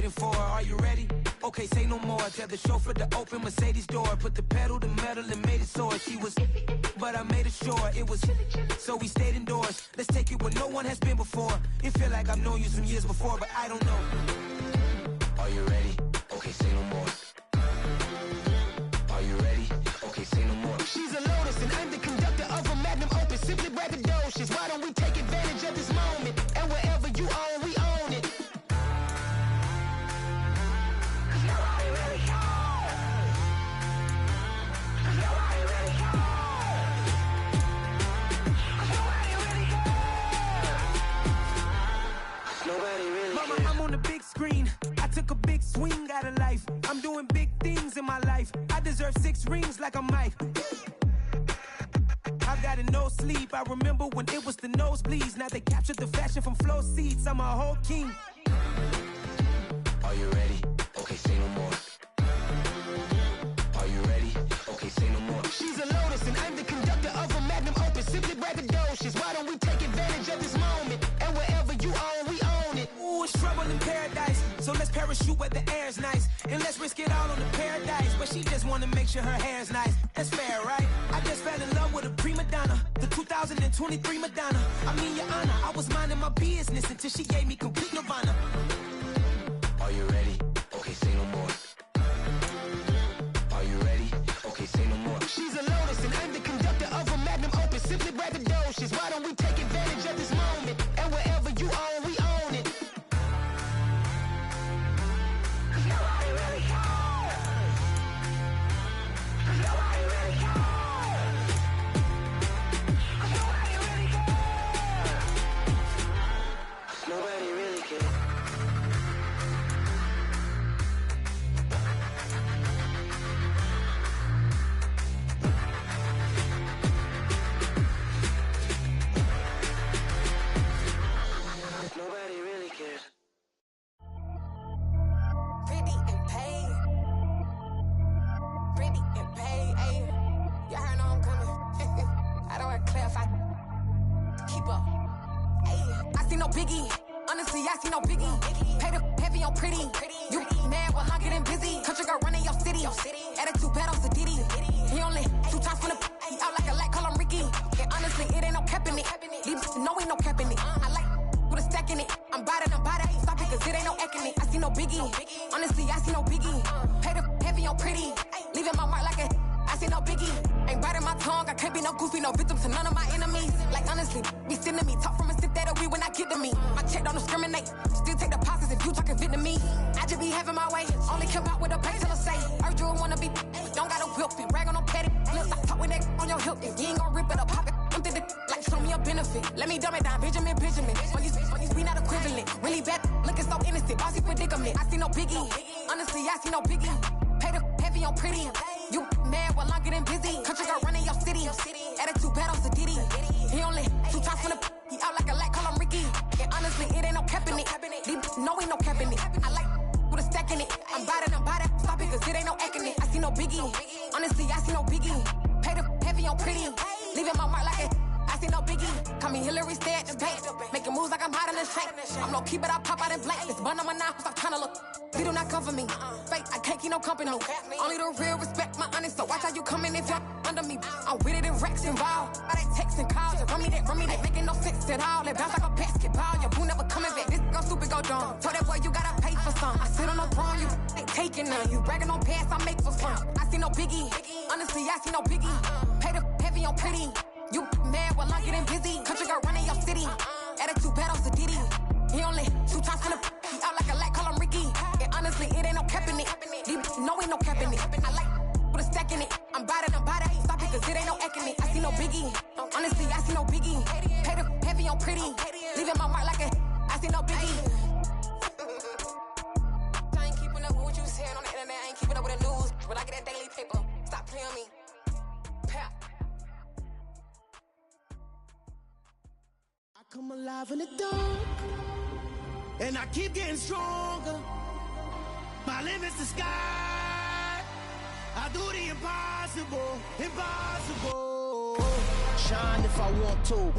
waiting for. Are you ready? Okay, say no more. Tell the chauffeur to open Mercedes door. Put the pedal to metal and made it soar. She was, but I made it sure it was. So we stayed indoors. Let's take it where no one has been before. It feel like I've known you some years before, but I don't know. Are you ready? Okay, say no more. Are you ready? Okay, say no more. She's a Lotus and I'm the conductor of a magnum opus. Simply braggadocious. Why don't we take advantage of this moment? And wherever you own, we own it. Nobody really cares. Nobody really cares. Nobody really cares. Nobody really cares. Mama, I'm on the big screen. I took a big swing out of life. I'm doing big things in my life. I deserve 6 rings like I'm Mike. I've got no sleep. I remember when it was the nosebleeds. Now they captured the fashion from flow seats. I'm a whole king. Are you ready? Okay, say no more. Are you ready? Okay, say no more. She's a Lotus and I'm the conductor of a magnum opus. Simply braggadocious. Why don't we take advantage of this moment? And wherever you own, we own it. Ooh, it's trouble in paradise. So let's parachute where the air's nice. And let's risk it all on the paradise. But she just wanna make sure her hair's nice. That's fair, right? I just fell in love with a prima donna. The 2023 Madonna. I mean, your honor, I was minding my business until she gave me complete nirvana. Are you ready? Okay, say no more. Are you ready? Okay, say no more. She's a Lotus and I'm the conductor of a magnum opus. Simply braggadocious. Why don't we take advantage of this moment? And wherever you own, we own it. Nobody really cares. Nobody really cares. Nobody really cares. Nobody really cares. Nobody really cares. Pretty and paid. Pretty and paid, ayy. Y'all heard I'm coming. I don't want to clarify. Keep up. Ayy. I see no biggie. Honestly, I see no biggie. Pay the heavy on pretty. You mad while I'm getting busy. Country girl running your city. Attitude bad on Diddy. He only 2 times from the he out like a light, call him Ricky. And honestly, it ain't no cap in it. Leave no ain't no cap in it. I like with a stack in it. I'm bad. Stop it, cause it ain't no acting it. I see no biggie. Honestly, I see no biggie. Pay the heavy on pretty. Leaving my mark like a I see no biggie. Ain't biting my tongue. I can't be no goofy, no victim to none of my enemies. Like honestly, be sending me talk from a sip that we when I get to me. My check don't discriminate. Still take deposits if you talking Vietnamese. I just be having my way. Only come out with a pay till I say. Urge you wanna be, but don't gotta whip it. Brag on no petty. Look, I talk with that on your hip. If you ain't gon' rip it up, pop it. I'm the like show me a benefit. Let me dumb it down, Benjamin. On these we not equivalent. Really bad, looking so innocent. Bossy predicament. I see no biggie. Honestly, I see no biggie. Pay the heavy on pretty. You mad while I'm getting busy. Country girl running your city. Attitude bad on Diddy. He only 2 times from the he out like a light, call him Ricky. And honestly, it ain't no cap in it. No ain't no cap in it. I like with a stack in it. I'm bad. Stop it, cause it ain't no acting it. I see no biggie. Honestly, I see no biggie. Pay the heavy on pretty. Leaving my mark like it. I see no biggie. Call me Hillary, stay at the bank. Making moves like I'm hot in the shank. I'm no keep it, I pop out in blank. It's bun on my knife, stop trying to look. They do not come for me. Fake, I can't keep no company. Only the real respect my honest. So watch how you coming if you're under me. I'm with it in Rex involved. By that text and calls. Run me that, making no sense at all. They bounce like a basketball. Your boo never coming back. This go stupid, go dumb. Told that boy you gotta pay for some. I sit on the throne, you ain't taking none. You bragging on past, I make for fun. I see no biggie. Honestly, I see no biggie. Pay the heavy on pretty. You mad while I'm getting busy. Country girl running your city. Attitude bad on Diddy. He only 2 times from the he out like a light, call him Ricky. And honestly, it ain't no cap in it. No ain't no cap in it. I like with a stack in it. I'm bad. Stop it, cause it ain't no acting it. I see no biggie. Honestly, I see no biggie. Pay the heavy on pretty. Leaving my mark like a I see no biggie. I ain't keeping up with what you saying on the internet. I ain't keeping up with the news. But I get that daily paper. Stop playing me. I come alive in the dark, and I keep getting stronger. My limit's the sky. I do the impossible. Shine if I want to.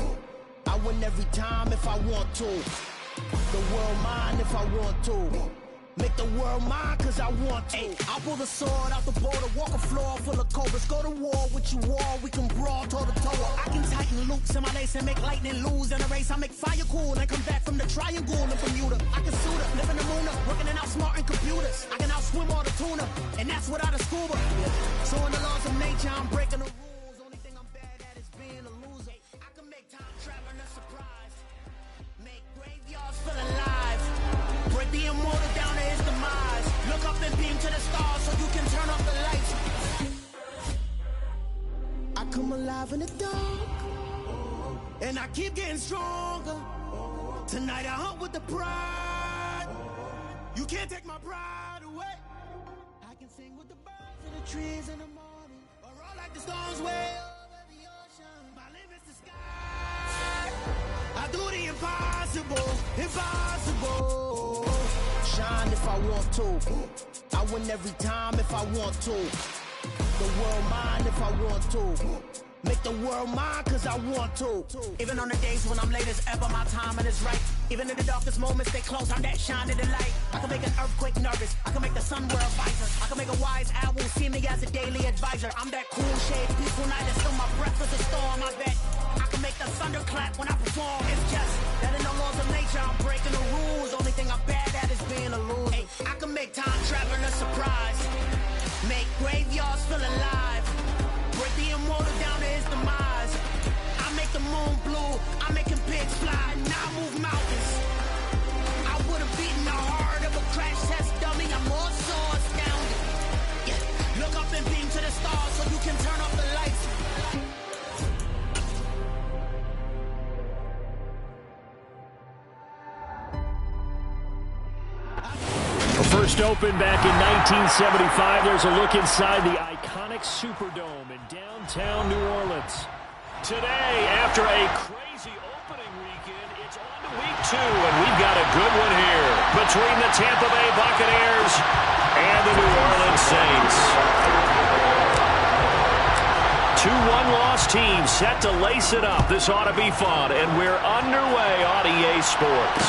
I win every time if I want to. The world mine if I want to. Make the world mine cause I want to. Ay, I'll pull the sword out the border, walk a floor full of cobras. Go to war with you all, we can brawl toe to toe. I can tighten loops in my lace and make lightning lose in a race. I make fire cool and come back from the triangle in Bermuda. I can suit up, live in the moon up, working and outsmarting computers. I can outswim all the tuna, and that's without a scuba. So in the laws of nature, I'm breaking the rules. Only thing I'm bad at is being a loser. I can make time traveling a surprise. Make graveyards feel alive. Break the immortal down to his demise. Look up and beam to the stars so you can turn off the lights. I come alive in the dark, and I keep getting stronger. Tonight I hunt with the pride. You can't take my pride away. I can sing with the birds and the trees in the morning, or roll like the storms way over the ocean. My limit's the sky. I do the impossible, impossible. Shine if I want to. I win every time if I want to. The world mine if I want to. Make the world mine cause I want to. Even on the days when I'm late as ever, my timing is right. Even in the darkest moments, stay close, I'm that shine in the light. I can make an earthquake nervous, I can make the sun wear a visor. I can make a wise owl see me as a daily advisor. I'm that cool shade, peaceful night, and still my breath is a storm, I bet. I can make the thunder clap when I perform. It's just that in the laws of nature, I'm breaking the rules. Only thing I'm bad at is being a loser. Hey, I can make time traveling a surprise. Make graveyards feel alive. Break the immortal down to his demise. I make the moon blue, I'm making pigs fly, and I move mountains. I would have beaten the heart of a crash test dummy. I'm more so astounded. Yeah. Look up and beam to the stars so you can turn off the lights. First opened back in 1975. There's a look inside the iconic Superdome in downtown New Orleans. Today, after a crazy opening weekend, it's on to week 2, and we've got a good one here between the Tampa Bay Buccaneers and the New Orleans Saints. 2 one-loss teams set to lace it up. This ought to be fun, and we're underway on EA Sports.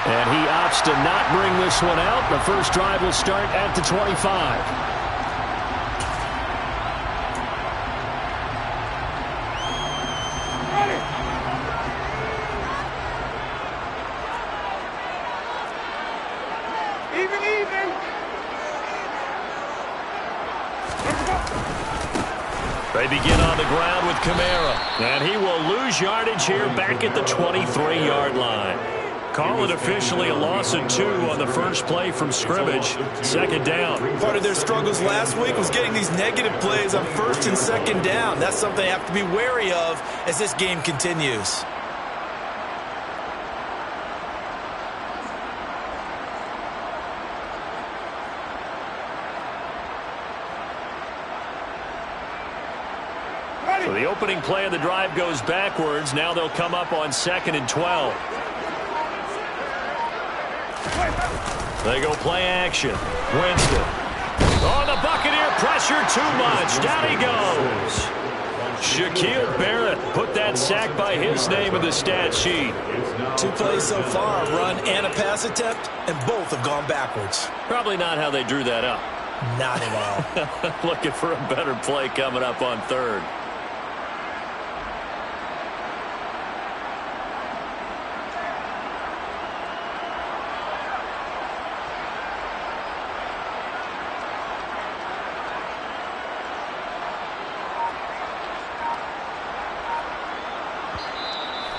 And he opts to not bring this one out. The first drive will start at the 25. They begin on the ground with Kamara. And he will lose yardage here back at the 23-yard line. Call it officially a loss of 2 on the first play from scrimmage. Second down. Part of their struggles last week was getting these negative plays on first and second down. That's something they have to be wary of as this game continues. So the opening play of the drive goes backwards. Now they'll come up on 2nd and 12. They go play action. Winston. Oh, the Buccaneer pressure too much. Down he goes. Shaquille Barrett put that sack by his name in the stat sheet. 2 plays so far, a run and a pass attempt, and both have gone backwards. Probably not how they drew that up. Not at all. Looking for a better play coming up on 3rd.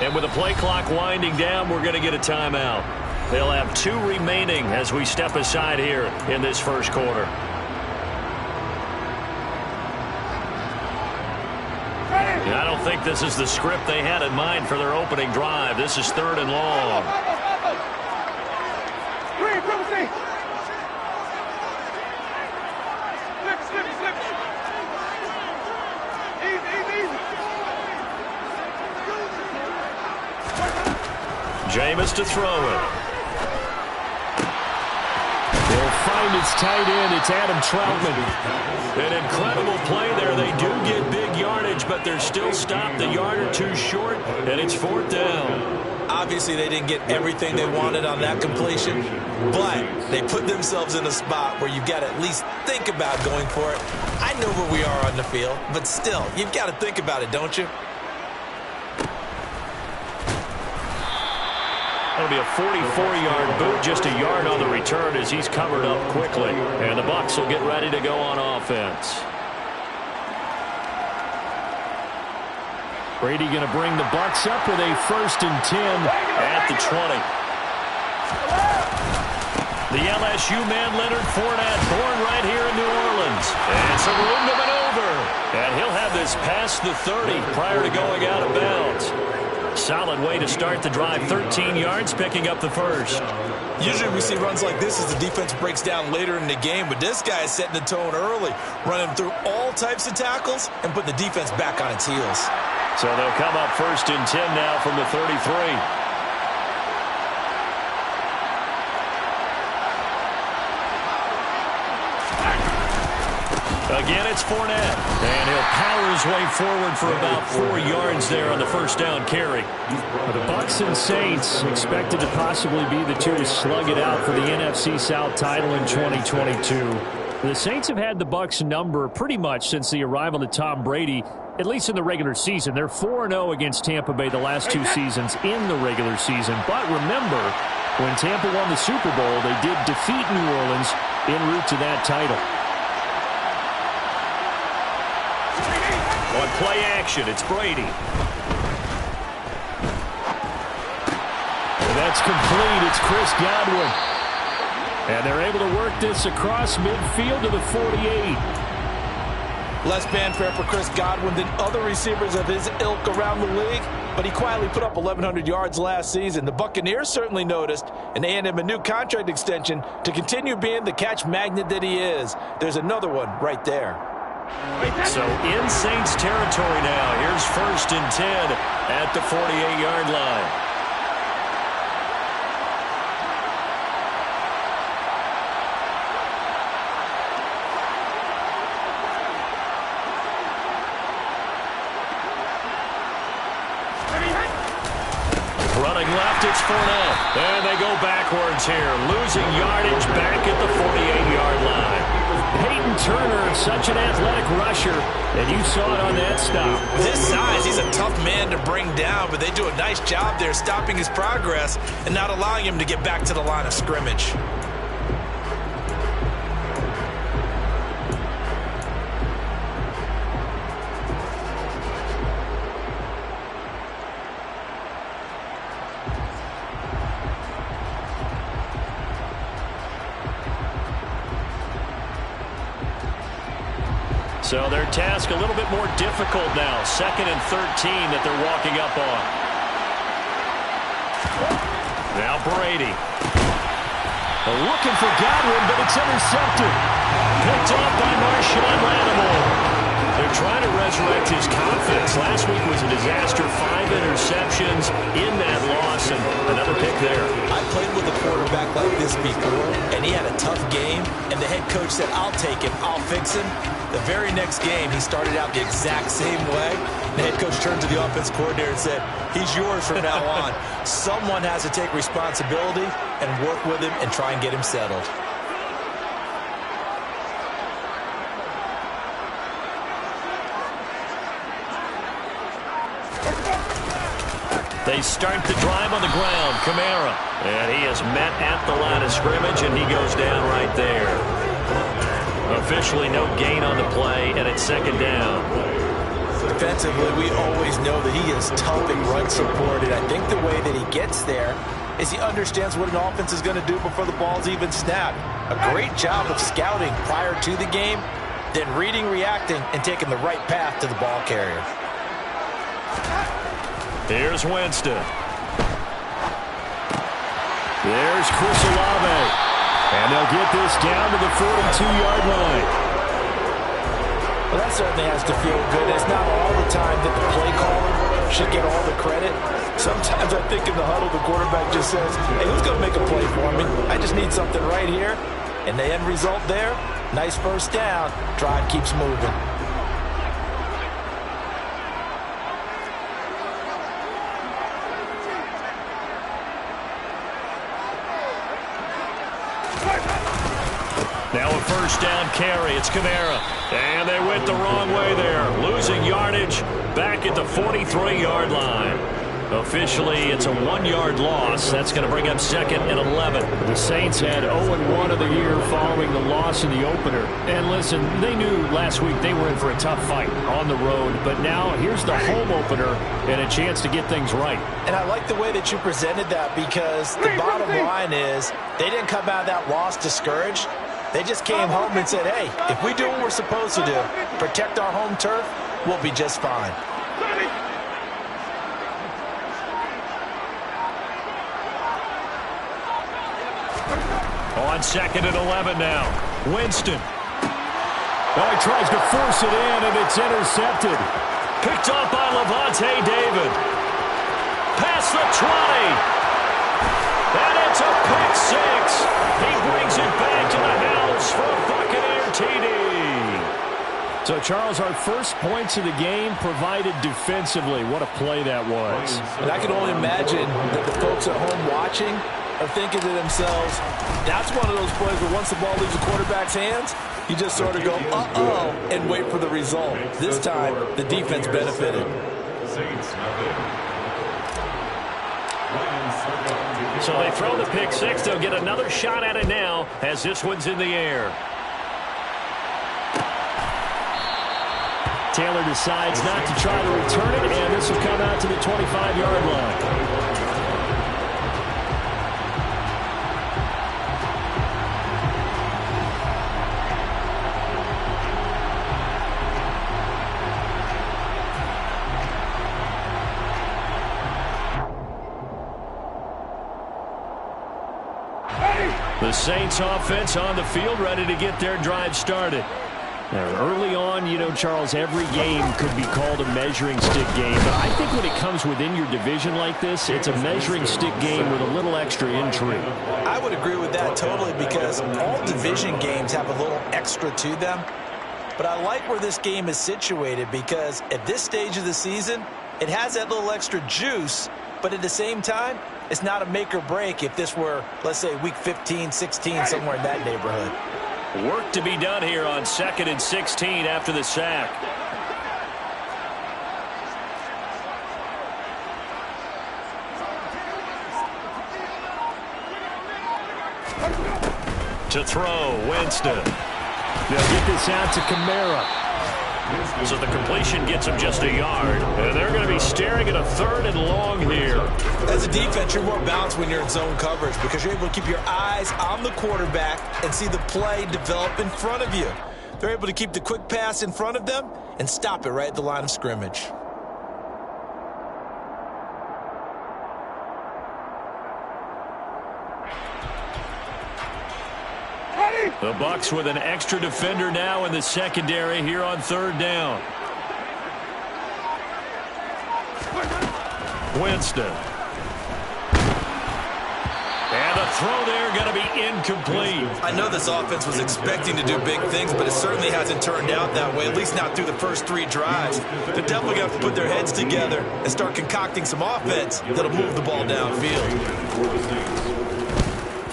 And with the play clock winding down, we're going to get a timeout. They'll have 2 remaining as we step aside here in this first quarter. And I don't think this is the script they had in mind for their opening drive. This is 3rd and long. Jameis to throw it. They'll find its tight end. It's Adam Troutman. An incredible play there. They do get big yardage, but they're still stopped a yard or 2 short, and it's 4th down. Obviously, they didn't get everything they wanted on that completion, but they put themselves in a spot where you've got to at least think about going for it. I know where we are on the field, but still, you've got to think about it, don't you? That'll be a 44-yard boot, just a yard on the return as he's covered up quickly. And the Bucs will get ready to go on offense. Brady going to bring the Bucs up with a 1st and 10 at the 20. The LSU man, Leonard Fournette, born right here in New Orleans. And some room to maneuver. And he'll have this past the 30 prior to going out of bounds. Solid way to start the drive. 13 yards, picking up the 1st. Usually we see runs like this as the defense breaks down later in the game, but this guy is setting the tone early, running through all types of tackles and putting the defense back on its heels. So they'll come up 1st and 10 now from the 33. Again, it's Fournette, and he'll power his way forward for about 4 yards there on the 1st down carry. The Bucs and Saints expected to possibly be the two to slug it out for the NFC South title in 2022. The Saints have had the Bucs number pretty much since the arrival of Tom Brady, at least in the regular season. They're 4-0 against Tampa Bay the last 2 seasons in the regular season. But remember, when Tampa won the Super Bowl, they did defeat New Orleans en route to that title. On play action, it's Brady. And that's complete. It's Chris Godwin. And they're able to work this across midfield to the 48. Less fanfare for Chris Godwin than other receivers of his ilk around the league, but he quietly put up 1,100 yards last season. The Buccaneers certainly noticed, and they handed him a new contract extension to continue being the catch magnet that he is. There's another one right there. So in Saints territory now. Here's 1st and 10 at the 48-yard line. Running left, it's Fournette. And they go backwards here, losing yardage back at the 48-yard line. Peyton Turner, such an athletic rusher, and you saw it on that stop. With his size, he's a tough man to bring down, but they do a nice job there stopping his progress and not allowing him to get back to the line of scrimmage. So their task a little bit more difficult now. 2nd and 13 that they're walking up on. Now Brady. Looking for Godwin, but it's intercepted. Picked off by Marshawn Lattimore. They're trying to resurrect his confidence. Last week was a disaster. 5 interceptions in that loss, and another pick there. I played with a quarterback like this before, and he had a tough game, and the head coach said, I'll take him, I'll fix him. The very next game, he started out the exact same way. The head coach turned to the offense coordinator and said, he's yours from now on. Someone has to take responsibility and work with him and try and get him settled. They start the drive on the ground. Kamara. And he is met at the line of scrimmage, and he goes down right there. Officially no gain on the play, and it's 2nd down. Defensively, we always know that he is tough and run supported. I think the way that he gets there is he understands what an offense is going to do before the ball's even snapped. A great job of scouting prior to the game, then reading, reacting, and taking the right path to the ball carrier. Here's Winston. There's Chris Olave. And they'll get this down to the 42-yard line. Well, that certainly has to feel good. It's not all the time that the play caller should get all the credit. Sometimes I think in the huddle, the quarterback just says, hey, who's going to make a play for me? I just need something right here. And the end result there, nice 1st down. Drive keeps moving. first down carry. It's Kamara. And they went the wrong way there. Losing yardage back at the 43-yard line. Officially, it's a 1-yard loss. That's going to bring up 2nd and 11. The Saints had 0-1 of the year following the loss in the opener. And listen, they knew last week they were in for a tough fight on the road. But now here's the home opener and a chance to get things right. And I like the way that you presented that, because the bottom line is they didn't come out of that loss discouraged. They just came home and said, hey, if we do what we're supposed to do, protect our home turf, we'll be just fine. On 2nd and 11 now. Winston. Oh, he tries to force it in, and it's intercepted. Picked up by Levante David. Past the 20. And it's a pick six. He brings it back to the house for a Buccaneer TD. So, Charles, our first points of the game provided defensively. What a play that was. And I can only imagine that the folks at home watching are thinking to themselves, that's one of those plays where once the ball leaves the quarterback's hands, you just sort of go, uh-oh, and wait for the result. This time, the defense benefited. So they throw the pick six. They'll get another shot at it now as this one's in the air. Taylor decides not to try to return it, and this will come out to the 25-yard line. The Saints offense on the field, ready to get their drive started. Now, early on, you know, Charles, every game could be called a measuring stick game. But I think when it comes within your division like this, it's a measuring stick game with a little extra intrigue. I would agree with that totally, because all division games have a little extra to them. But I like where this game is situated, because at this stage of the season, it has that little extra juice. But at the same time, it's not a make or break if this were, let's say, week 15, 16, somewhere in that neighborhood. Work to be done here on 2nd and 16 after the sack. To throw, Winston. They'll get this out to Kamara. So the completion gets him just a yard. And they're going to be staring at a 3rd and long here. As a defense, you're more balanced when you're in zone coverage, because you're able to keep your eyes on the quarterback and see the play develop in front of you. They're able to keep the quick pass in front of them and stop it right at the line of scrimmage. The Bucs with an extra defender now in the secondary here on 3rd down. Winston. And a throw there going to be incomplete. I know this offense was expecting to do big things, but it certainly hasn't turned out that way, at least not through the first 3 drives. They're definitely going to have to put their heads together and start concocting some offense that'll move the ball downfield.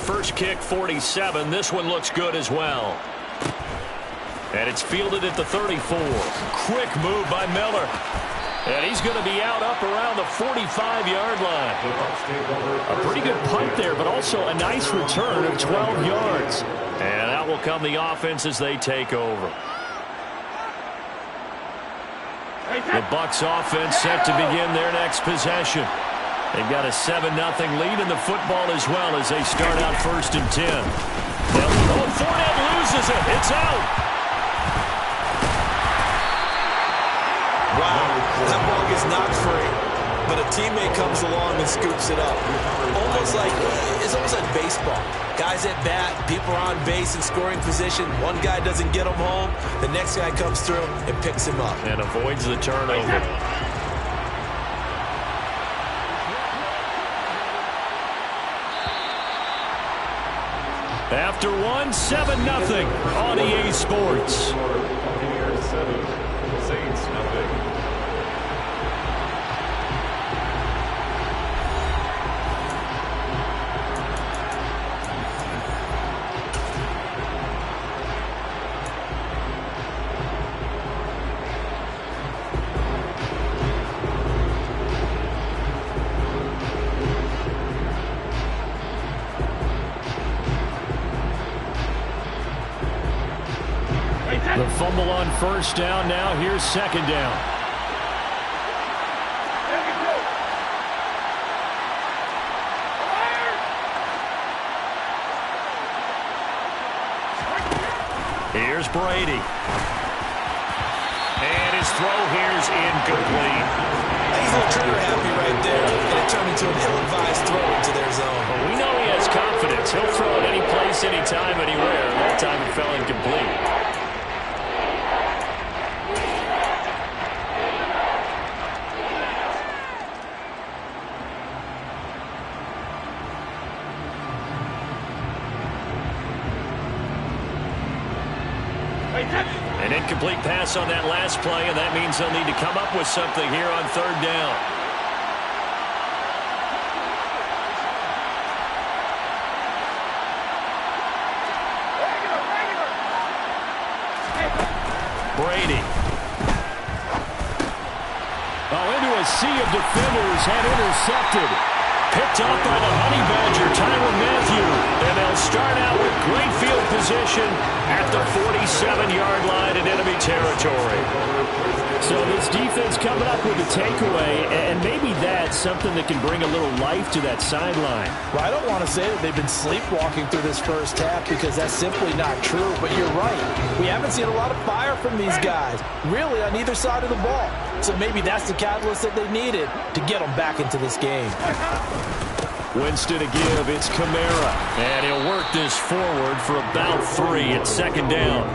First kick, 47. This one looks good as well. And it's fielded at the 34. Quick move by Miller. And he's going to be out up around the 45-yard line. A pretty good punt there, but also a nice return of 12 yards. And out will come the offense as they take over. The Bucs offense set to begin their next possession. They've got a 7-0 lead in the football as well as they start out 1st and 10. Fournette loses it. It's out. Wow, that ball gets knocked free, but a teammate comes along and scoops it up. It's almost like baseball. Guys at bat, people are on base in scoring position. One guy doesn't get him home. The next guy comes through and picks him up. And avoids the turnover. After 7-0 on EA Sports. Saints nothing. Fumble on first down. Now here's second down. Here's Brady. And his throw here's incomplete. He's a little trigger happy right there. And it turned into an ill-advised throw into their zone. Well, we know he has confidence. He'll throw it any place, anytime, anywhere. That time it fell incomplete. An incomplete pass on that last play, and that means they'll need to come up with something here on third down. Brady. Oh, into a sea of defenders, had intercepted. Picked up by the Honey Badger, Tyrann Mathieu. And they'll start out with great field position at the 47-yard line in enemy territory. So this defense coming up with a takeaway, and maybe that's something that can bring a little life to that sideline. Well, I don't want to say that they've been sleepwalking through this first half because that's simply not true, but you're right. We haven't seen a lot of fire from these guys, really on either side of the ball. So maybe that's the catalyst that they needed to get them back into this game. Winston to give, it's Kamara. And he'll work this forward for about 3 at second down.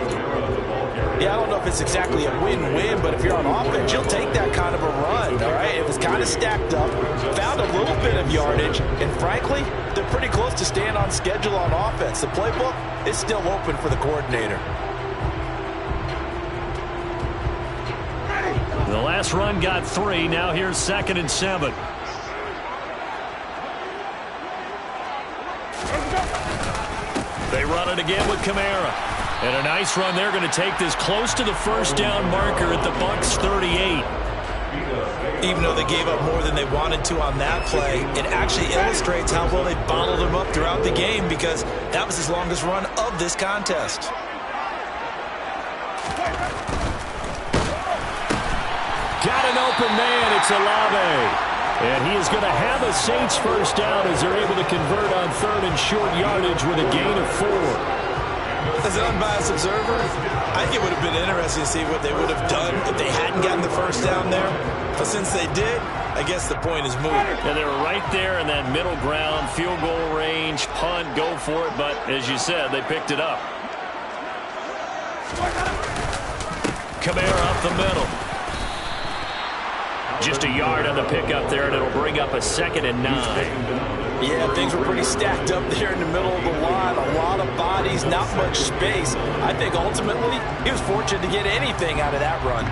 Yeah, I don't know if it's exactly a win-win, but if you're on offense, you'll take that kind of a run, all right? It was kind of stacked up, found a little bit of yardage, and frankly, they're pretty close to staying on schedule on offense. The playbook is still open for the coordinator. The last run got 3. Now here's 2nd and 7. They run it again with Kamara. And a nice run. They're going to take this close to the first down marker at the Bucs 38. Even though they gave up more than they wanted to on that play, it actually illustrates how well they bottled them up throughout the game because that was his longest run of this contest. Got an open man. It's Olave. And he is going to have a Saints first down as they're able to convert on 3rd and short yardage with a gain of 4. As an unbiased observer, I think it would have been interesting to see what they would have done if they hadn't gotten the first down there. But since they did, I guess the point is moot. And they were right there in that middle ground, field goal range, punt, go for it. But as you said, they picked it up. Kamara up the middle. Just a yard on the pickup there, and it'll bring up a 2nd and 9. Yeah, things were pretty stacked up there in the middle of the line. A lot of bodies, not much space. I think ultimately he was fortunate to get anything out of that run.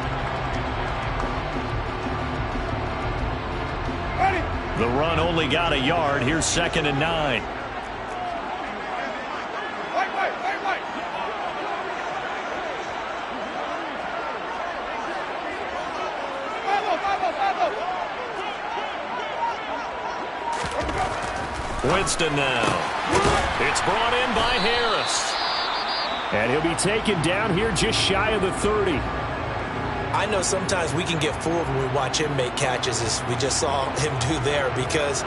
The run only got a yard. Here's 2nd and 9. Winston now. It's brought in by Harris. And he'll be taken down here just shy of the 30. I know sometimes we can get fooled when we watch him make catches as we just saw him do there because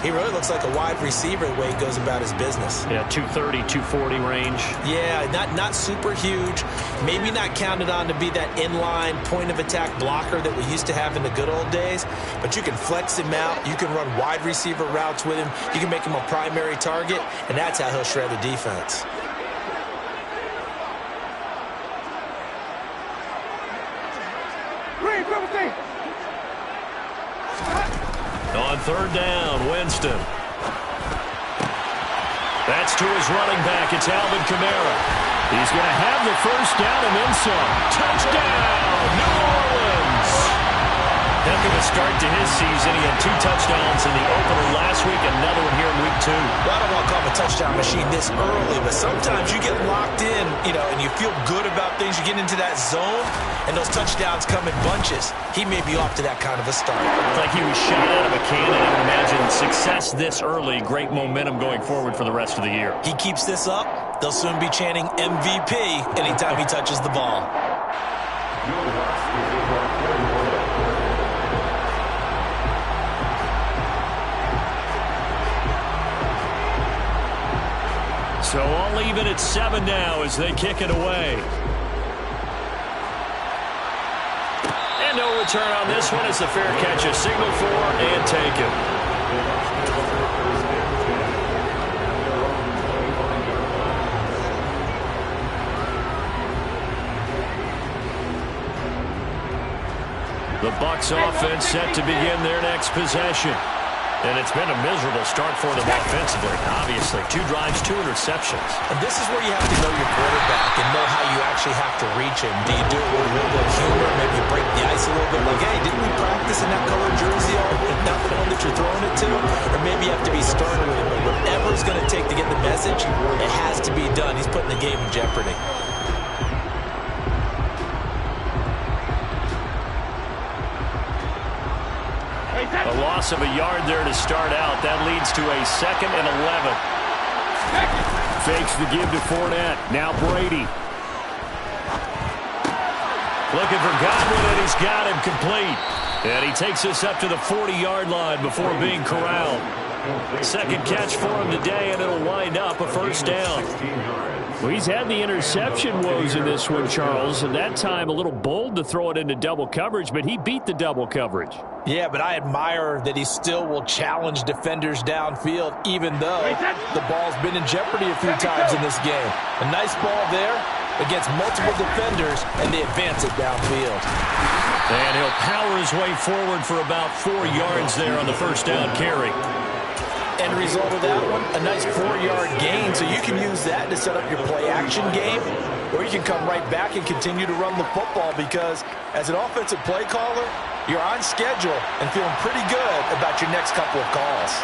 he really looks like a wide receiver the way he goes about his business. Yeah, 230, 240 range. Yeah, not super huge. Maybe not counted on to be that inline point-of-attack blocker that we used to have in the good old days. But you can flex him out. You can run wide receiver routes with him. You can make him a primary target, and that's how he'll shred the defense. On 3rd down, Winston. That's to his running back. It's Alvin Kamara. He's going to have the first down and then some. Touchdown, New Orleans. Heck of a start to his season. He had 2 touchdowns in the opener last week, another one here in week 2. Well, I don't want to call him a touchdown machine this early, but sometimes you get locked in, and you feel good about things. You get into that zone, and those touchdowns come in bunches. He may be off to that kind of a start. It's like he was shot out of a cannon. I would imagine success this early, great momentum going forward for the rest of the year. He keeps this up, they'll soon be chanting MVP anytime he touches the ball. So all even at 7 now as they kick it away. And no return on this one as the fair catch is signaled for and taken. The Bucs offense set to begin their next possession. And it's been a miserable start for them offensively, obviously. 2 drives, 2 interceptions. And this is where you have to know your quarterback and know how you actually have to reach him. Do you do it with a little bit of humor, maybe break the ice a little bit, like, hey, didn't we practice in that colored jersey all week, not the one that you're throwing it to? Or maybe you have to be stern with him. But whatever it's going to take to get the message, it has to be done. He's putting the game in jeopardy. A loss of a yard there to start out. That leads to a 2nd and 11. Fakes the give to Fournette. Now Brady. Looking for Godwin, and he's got him complete. And he takes us up to the 40-yard line before being corralled. 2nd catch for him today, and it'll wind up a 1st down. Well, he's had the interception woes in this one, Charles, and that time a little bold to throw it into double coverage, but he beat the double coverage. Yeah, but I admire that he still will challenge defenders downfield, even though the ball's been in jeopardy a few times in this game. A nice ball there against multiple defenders, and they advance it downfield. And he'll power his way forward for about 4 yards there on the 1st down carry. End result of that one, a nice 4-yard gain, so you can use that to set up your play-action game, or you can come right back and continue to run the football because as an offensive play caller, you're on schedule and feeling pretty good about your next couple of calls.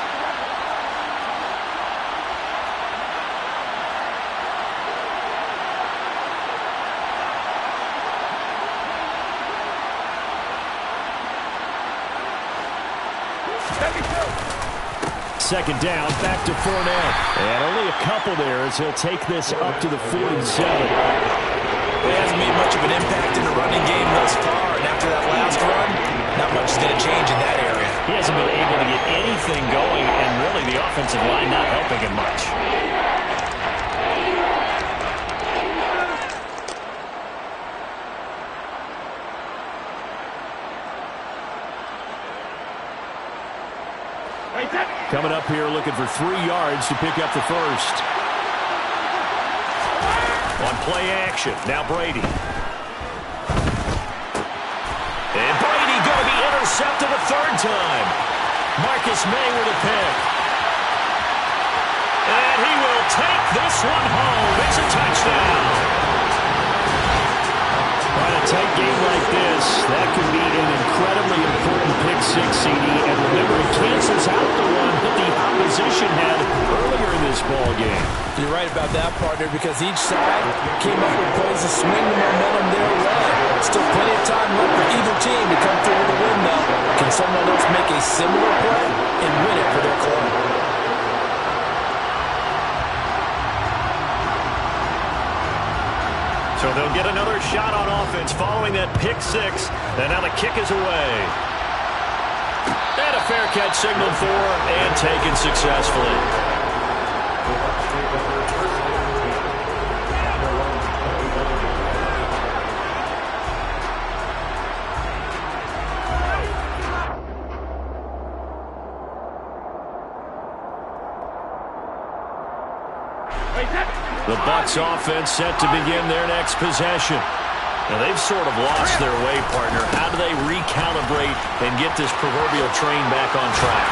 Second down, back to Fournette. And only a couple there as he'll take this up to the 47. It hasn't made much of an impact in the running game thus far, and after that last run, not much is going to change in that area. He hasn't been able to get anything going, and really the offensive line not helping him much. Coming up here looking for 3 yards to pick up the 1st. On play action, now Brady. And Brady going to be intercepted a 3rd time. Marcus May with a pick. And he will take this one home. It's a touchdown. On a tight game like this, that could be an incredibly important pick-6, CD. And remember, it cancels out the one that the opposition had earlier in this ball game. You're right about that, partner, because each side came up with plays to swing the momentum their way. Still plenty of time left for either team to come through with a win, though. Can someone else make a similar play and win it for their club? So they'll get another shot on offense following that pick-6. And now the kick is away. And a fair catch signaled for and taken successfully. The Bucs offense set to begin their next possession. Now they've sort of lost their way, partner. How do they recalibrate and get this proverbial train back on track?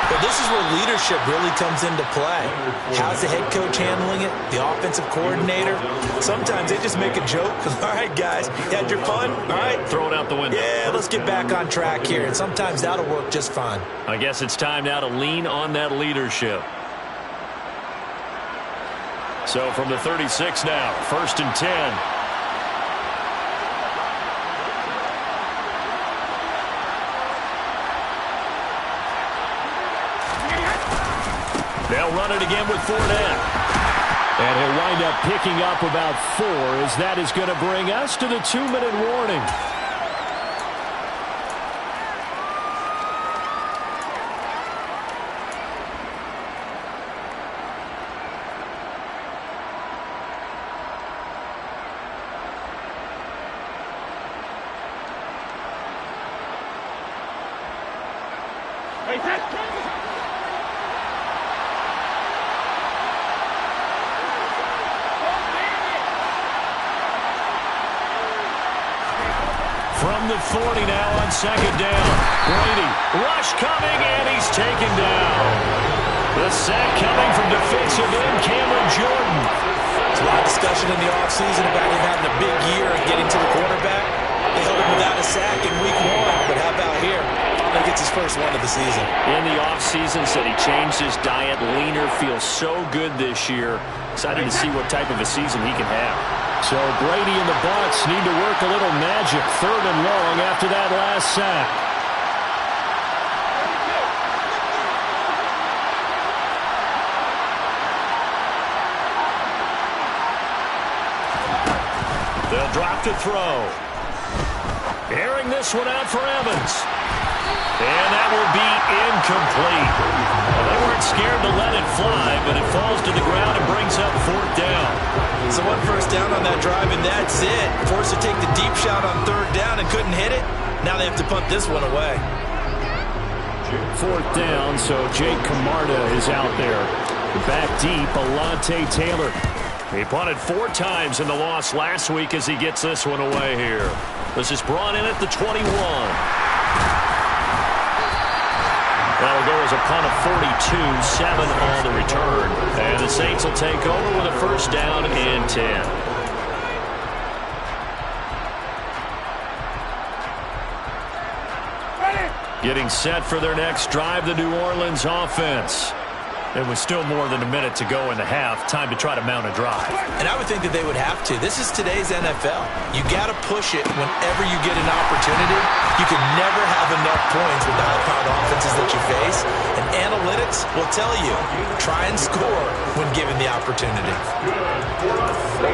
Well, this is where leadership really comes into play. How's the head coach handling it? The offensive coordinator? Sometimes they just make a joke. All right, guys, you had your fun? All right. Throw it out the window. Yeah, let's get back on track here. And sometimes that'll work just fine. I guess it's time now to lean on that leadership. So from the 36 now, 1st and 10. They'll run it again with Fournette. And he'll wind up picking up about 4 as that is going to bring us to the 2-minute warning. From the 40 now on second down. Brady, rush coming, and he's taken down. The sack coming from defensive end Cameron Jordan. There's a lot of discussion in the offseason about him having a big year and getting to the quarterback. They held him without a sack in week 1, but how about here? Finally gets his first one of the season. In the offseason, said he changed his diet, leaner, feels so good this year. Excited to see what type of a season he can have. So Brady and the Bucs need to work a little magic. 3rd and long after that last sack. They'll drop to throw. Airing this one out for Evans. And that will be incomplete. Well, they weren't scared to let it fly, but it falls to the ground and brings up 4th down. So 1 first down on that drive, and that's it. Forced to take the deep shot on 3rd down and couldn't hit it. Now they have to punt this one away. 4th down, so Jake Camarda is out there. Back deep, Alante Taylor. He punted 4 times in the loss last week as he gets this one away here. This is brought in at the 21. That'll go as a punt of 42, 7 on the return. And the Saints will take over with a first down and 10. Getting set for their next drive, the New Orleans offense. It was still more than a minute to go in the half. Time to try to mount a drive. And I would think that they would have to. This is today's NFL. You got to push it whenever you get an opportunity. You can never have enough points with the high-powered offenses that you face. And analytics will tell you, try and score when given the opportunity.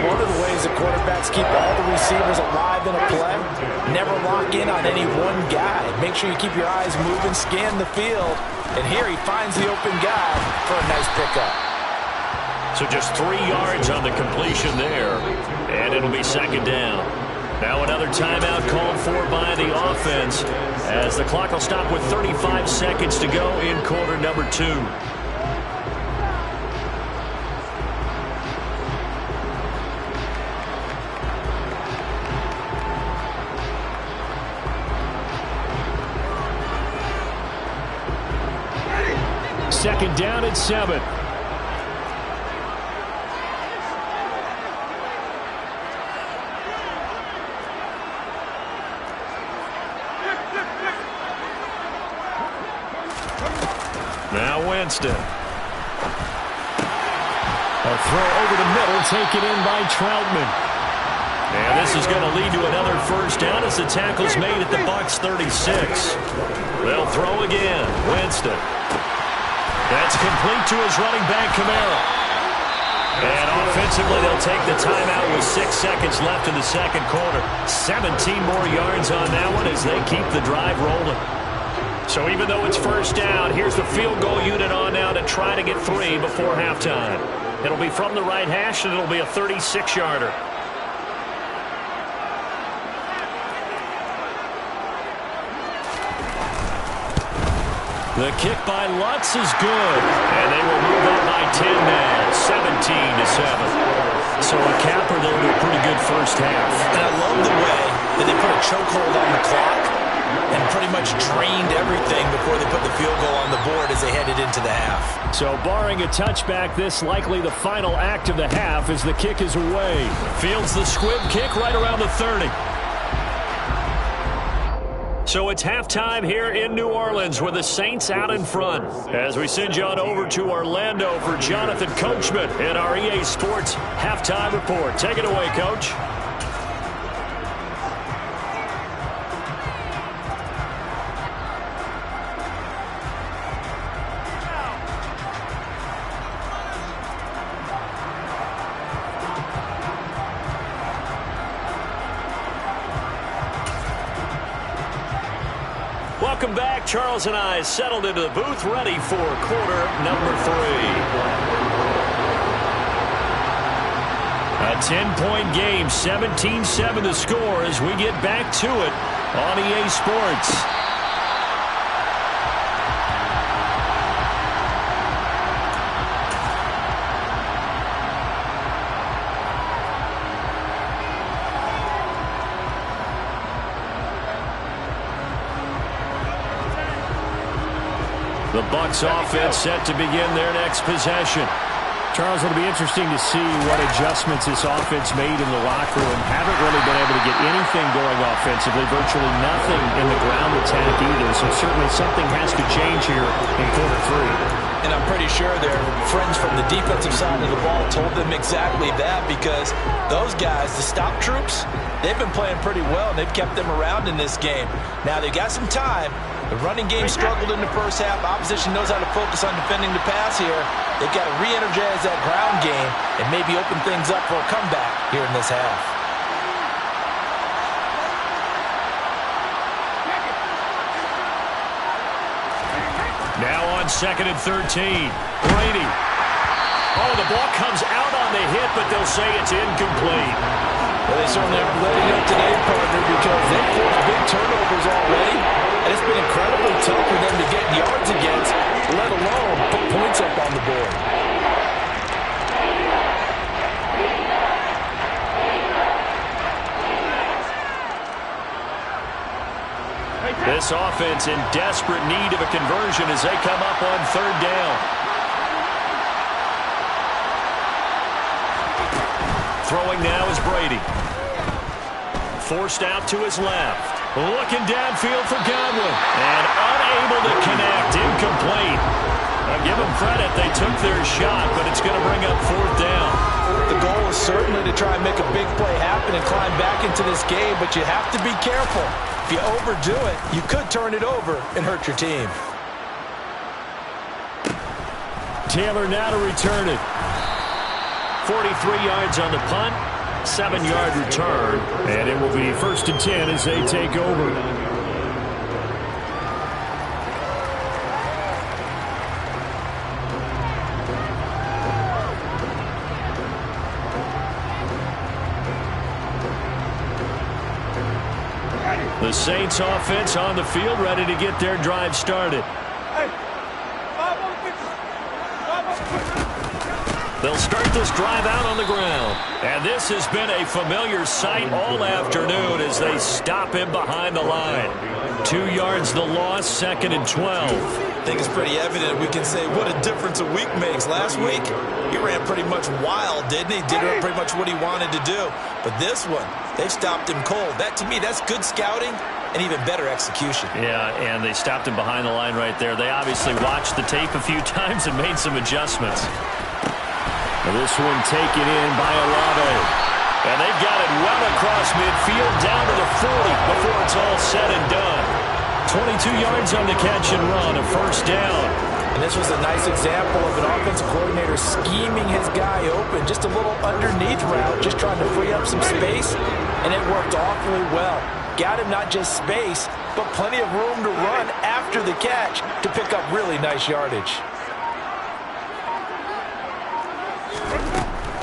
One of the ways that quarterbacks keep all the receivers alive in a play, never lock in on any one guy. Make sure you keep your eyes moving, scan the field. And here he finds the open guy for a nice pickup. So just 3 yards on the completion there. And it'll be second down. Now another timeout called for by the offense as the clock will stop with 35 seconds to go in quarter number 2. Second down at 7. Now Winston. A throw over the middle, taken in by Troutman. And this is going to lead to another first down as the tackle's made at the Bucs 36. They'll throw again. Winston. That's complete to his running back, Kamara. And offensively, they'll take the timeout with 6 seconds left in the second quarter. 17 more yards on that one as they keep the drive rolling. So even though it's first down, here's the field goal unit on now to try to get 3 before halftime. It'll be from the right hash, and it'll be a 36-yarder. The kick by Lutz is good, and they will move up by 10 now, 17-7. So a capper there to a pretty good first half. And I love the way that they put a chokehold on the clock and pretty much drained everything before they put the field goal on the board as they headed into the half. So barring a touchback, this likely the final act of the half as the kick is away. Fields the squib kick right around the 30. So it's halftime here in New Orleans with the Saints out in front. As we send you on over to Orlando for Jonathan Coachman in our EA Sports Halftime Report. Take it away, Coach. Welcome back. Charles and I settled into the booth, ready for quarter number 3. A 10-point game, 17-7 the score as we get back to it on EA Sports. The Bucs offense set to begin their next possession. Charles, it'll be interesting to see what adjustments this offense made in the locker room. Haven't really been able to get anything going offensively, virtually nothing in the ground attack either. So certainly something has to change here in quarter 3. And I'm pretty sure their friends from the defensive side of the ball told them exactly that, because those guys, the stop troops, they've been playing pretty well, and they've kept them around in this game. Now, they've got some time. The running game struggled in the first half. Opposition knows how to focus on defending the pass here. They've got to re-energize that ground game and maybe open things up for a comeback here in this half. Now on 2nd and 13. Brady. Oh, the ball comes out on the hit, but they'll say it's incomplete. Well, they certainly aren't letting up today, partner, because they've forced big turnovers already, and it's been incredibly tough for them to get yards against, let alone put points up on the board. This offense in desperate need of a conversion as they come up on 3rd down. Throwing now is Brady. Forced out to his left. Looking downfield for Godwin. And unable to connect. Incomplete. I'll give them credit. They took their shot, but it's going to bring up 4th down. The goal is certainly to try and make a big play happen and climb back into this game, but you have to be careful. If you overdo it, you could turn it over and hurt your team. Taylor now to return it. 43 yards on the punt, 7-yard return, and it will be 1st and 10 as they take over. The Saints offense on the field, ready to get their drive started. They'll start this drive out on the ground. And this has been a familiar sight all afternoon as they stop him behind the line. 2 yards the loss, 2nd and 12. I think it's pretty evident. We can say what a difference a week makes. Last week, he ran pretty much wild, didn't he? Did pretty much what he wanted to do. But this one, they stopped him cold. That, to me, that's good scouting and even better execution. Yeah, and they stopped him behind the line right there. They obviously watched the tape a few times and made some adjustments. This one taken in by Olave. And they've got it well across midfield down to the 40 before it's all said and done. 22 yards on the catch and run, a 1st down. And this was a nice example of an offensive coordinator scheming his guy open. Just a little underneath route, just trying to free up some space. And it worked awfully well. Got him not just space, but plenty of room to run after the catch to pick up really nice yardage.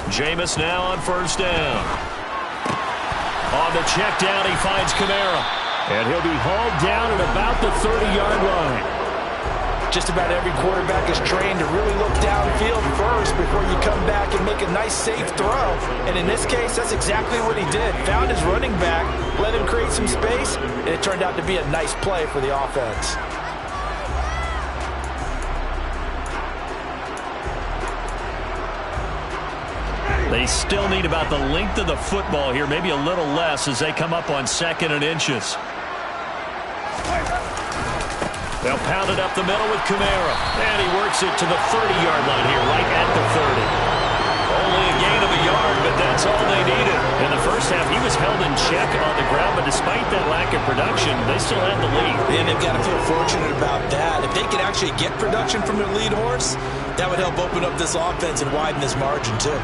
Jameis now on 1st down. On the check down, he finds Kamara. And he'll be hauled down at about the 30-yard line. Just about every quarterback is trained to really look downfield first before you come back and make a nice, safe throw. And in this case, that's exactly what he did. Found his running back, let him create some space, and it turned out to be a nice play for the offense. They still need about the length of the football here, maybe a little less as they come up on 2nd and inches. They'll pound it up the middle with Kamara. And he works it to the 30-yard line here, right at the 30. Only a gain of a yard, but that's all they needed. In the first half, he was held in check on the ground, but despite that lack of production, they still had the lead. And they've got to feel fortunate about that. If they could actually get production from their lead horse, that would help open up this offense and widen this margin, too.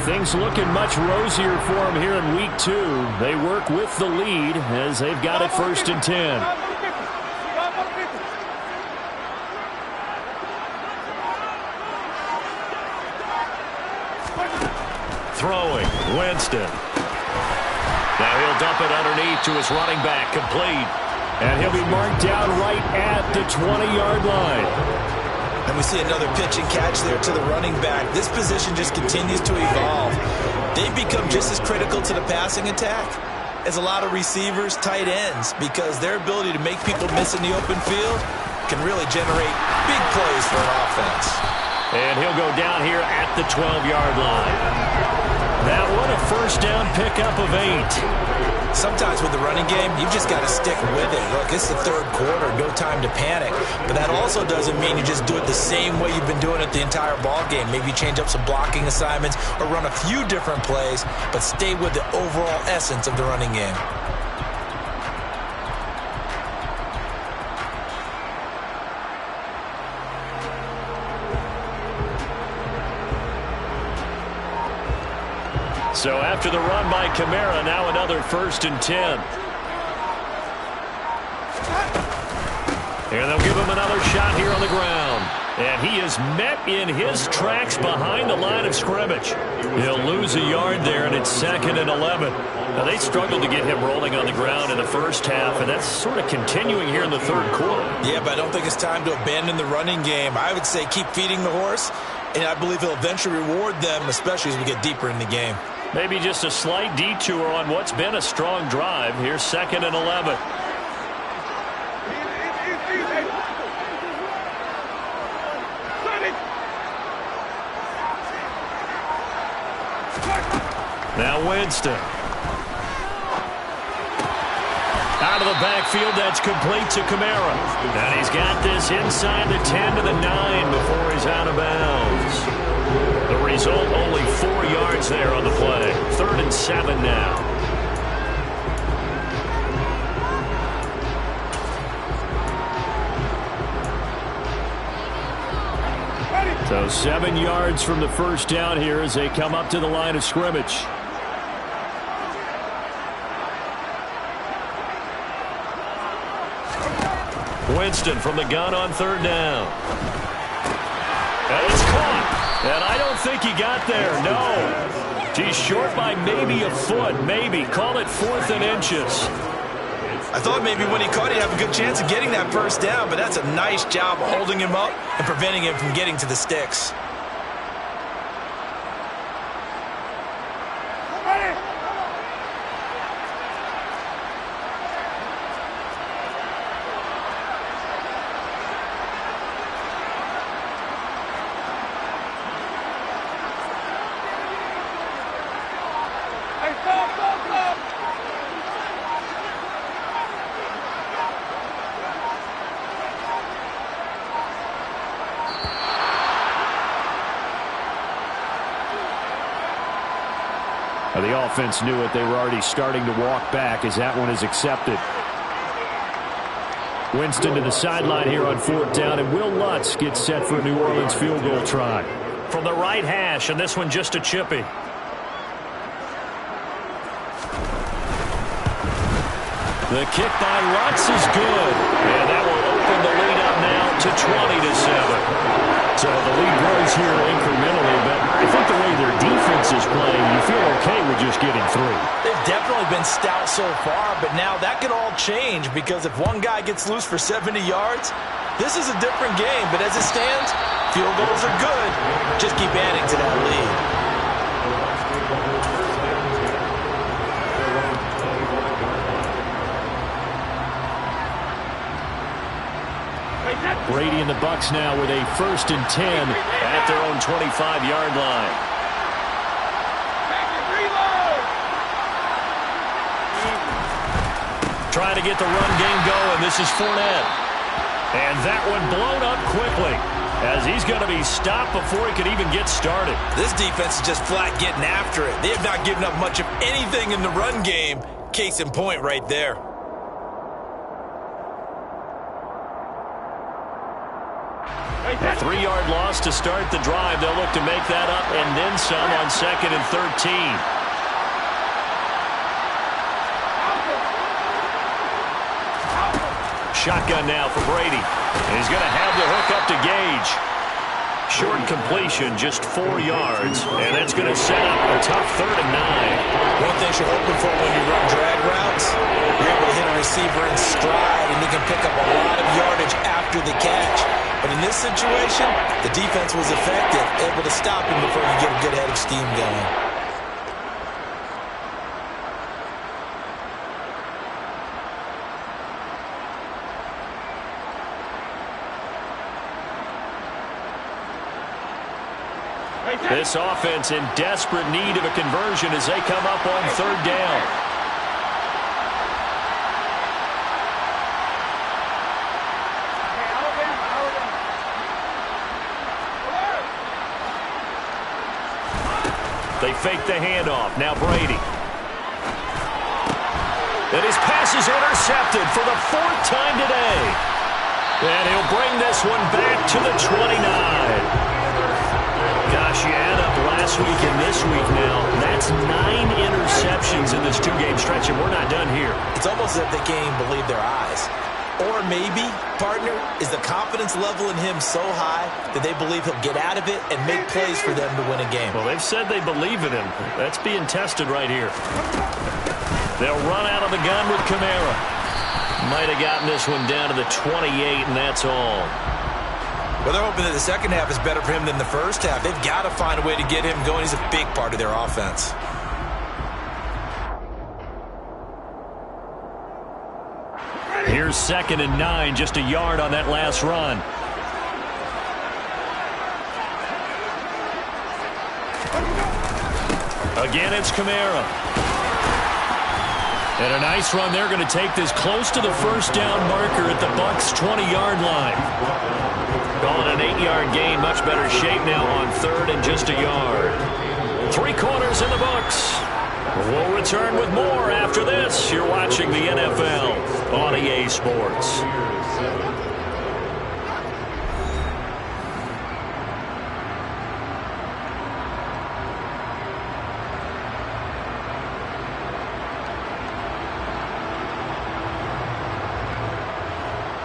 Things looking much rosier for them here in week 2. They work with the lead as they've got it 1st and 10. Throwing, Winston. Now he'll dump it underneath to his running back, complete. And he'll be marked down right at the 20-yard line. And we see another pitch and catch there to the running back. This position just continues to evolve. They've become just as critical to the passing attack is a lot of receivers, tight ends, because their ability to make people miss in the open field can really generate big plays for an offense. And he'll go down here at the 12-yard line. That one a first down pickup of 8. Sometimes with the running game, you've just got to stick with it. Look, it's the third quarter, no time to panic. But that also doesn't mean you just do it the same way you've been doing it the entire ball game. Maybe change up some blocking assignments or run a few different plays, but stay with the overall essence of the running game. So after the run by Kamara, now another 1st and 10. And they'll give him another shot here on the ground. And he is met in his tracks behind the line of scrimmage. He'll lose a yard there, and it's 2nd and 11. Now, they struggled to get him rolling on the ground in the first half, and that's sort of continuing here in the third quarter. Yeah, but I don't think it's time to abandon the running game. I would say keep feeding the horse, and I believe he'll eventually reward them, especially as we get deeper in the game. Maybe just a slight detour on what's been a strong drive. Here's 2nd and 11. Now Winston. Out of the backfield, that's complete to Kamara. And he's got this inside the 10 to the 9 before he's out of bounds. The result, only 4 yards there on the play. 3rd and 7 now. So 7 yards from the first down here as they come up to the line of scrimmage. Winston from the gun on 3rd down. And it's caught. And I don't think he got there, no. He's short by maybe a foot, maybe. Call it 4th and inches. I thought maybe when he caught, he'd have a good chance of getting that first down, but that's a nice job holding him up and preventing him from getting to the sticks. The offense knew it. They were already starting to walk back as that one is accepted. Winston to the sideline here on 4th down, and Will Lutz gets set for a New Orleans field goal try. From the right hash, and this one just a chippy. The kick by Lutz is good, and that will open the lead up now to 20-7. So the lead grows here incrementally, but I think the way their defense is playing, you feel okay with just getting 3. They've definitely been stout so far, but now that could all change because if one guy gets loose for 70 yards, this is a different game. But as it stands, field goals are good. Just keep adding to that lead. Brady and the Bucs now with a 1st and 10 at their own 25-yard line. Trying to get the run game going. This is Fournette. And that one blown up quickly as he's going to be stopped before he could even get started. This defense is just flat getting after it. They have not given up much of anything in the run game. Case in point right there. A 3-yard loss to start the drive. They'll look to make that up and then some on 2nd and 13. Shotgun now for Brady. And he's going to have the hook up to Gage. Short completion, just 4 yards, and that's going to set up a tough 3rd and 9. One thing you're hoping for when you run drag routes, you're able to hit a receiver in stride, and he can pick up a lot of yardage after the catch. But in this situation, the defense was effective, able to stop him before you get a good head of steam going. This offense in desperate need of a conversion as they come up on third down. They fake the handoff. Now Brady. And his pass is intercepted for the fourth time today. And he'll bring this one back to the 29. Gosh, you add up last week and this week now. That's 9 interceptions in this two-game stretch, and we're not done here. It's almost as if they can't even believe their eyes. Or maybe, partner, is the confidence level in him so high that they believe he'll get out of it and make plays for them to win a game. Well, they've said they believe in him. That's being tested right here. They'll run out of the gun with Kamara. Might have gotten this one down to the 28, and that's all. Well, they're hoping that the second half is better for him than the first half. They've got to find a way to get him going. He's a big part of their offense. Here's 2nd and 9, just a yard on that last run. Again, it's Kamara. And a nice run. They're going to take this close to the first down marker at the Bucs' 20-yard line. Calling an 8-yard gain. Much better shape now on 3rd and just a yard. 3 quarters in the books. We'll return with more after this. You're watching the NFL on EA Sports.